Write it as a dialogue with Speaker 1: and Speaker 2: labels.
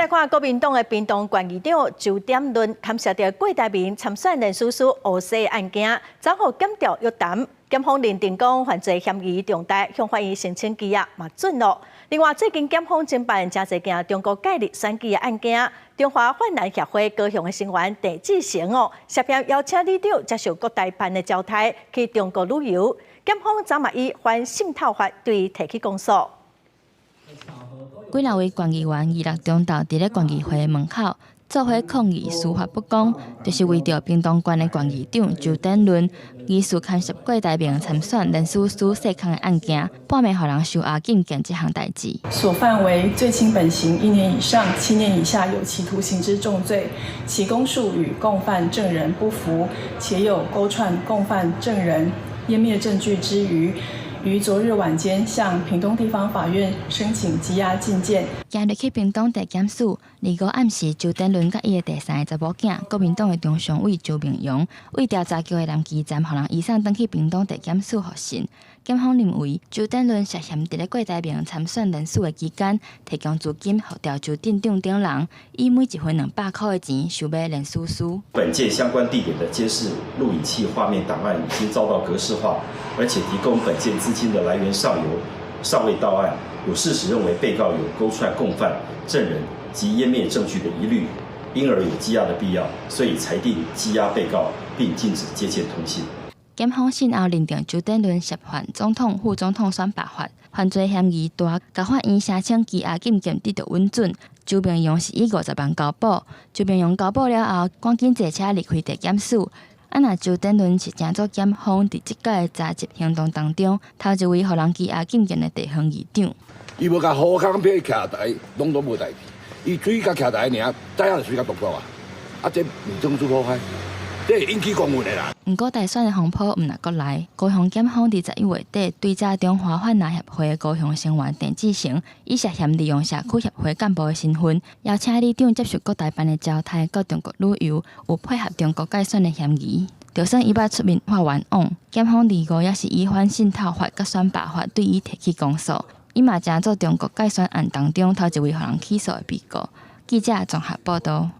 Speaker 1: 来看国民党的屏东县议长周点论牵涉到郭台铭参选人苏乌西案件，昨后检调约谈，检方认定讲犯罪嫌疑重大，向法院申请羁押嘛准咯。另外，最近检方侦办真侪件中国介入选举的案件，中华泛蓝协会高雄的成员郑志成涉嫌邀请里长接受国台办的招待去中国旅游，检方昨嘛以反渗透法对伊提起公诉。
Speaker 2: 几若位县议员26中昼伫咧县议会门口做伙抗议司法不公，就是为着屏东县的县议长周点论疑似牵涉郭台铭参选连署书涉空的案件，半暝互人收押禁见这项代志。
Speaker 3: 所犯为最轻本刑1年以上7年以下有期徒刑之重罪，其供述与共犯证人不符，且有勾串共犯证人湮灭证据之余。于昨日晚间向屏东地方法院申请羁押禁见。
Speaker 2: 今日去屏东地检署，25暗时，周点论甲伊的第三个查某囝，国民党的中常委周明阳，为调查局的南基站，互人移送转去屏东地检署核讯。检方认为，周点论涉嫌伫咧郭台铭参选连署的期间，提供资金予调州镇长等人，以每一份200块的钱收买连署书。
Speaker 4: 本件相关地点的监视录影器画面档案已经遭到格式化，而且提供本件资金的来源尚未到案，有事实认为被告有勾串共犯、证人及湮灭证据的疑虑，因而有羁押的必要，所以裁定羁押被告，并禁止接见通信。
Speaker 2: 检方审后认定周点论涉犯总统、副总统选罢法，犯罪嫌疑大，甲法院申请羁押禁见得到允准。周明阳是以50万交保，周明阳交保了后，赶紧坐车离开地检署。若周点论是正做检方伫即届的查缉行动当中，头一位互人羁押禁见的地方议长。
Speaker 5: 伊无甲好康俾徛台，拢无代志。伊水甲徛台尔，知影就水甲独独啊！这唔种主好歹，这会引起公愤的啦。
Speaker 2: 不过大选的风波毋若过来，高雄检方伫11月底追查中华泛蓝协会的高雄成员郑志成，以涉嫌利用社区协会干部的身份，邀请里长接受国台办的招待到中国旅游，有配合中国介选的嫌疑。就算伊捌出面发冤枉，检方25也是以反渗透法甲选罢法对伊提起公诉。伊嘛正做中国介选案当中头一位互人起诉的被告。记者综合报道。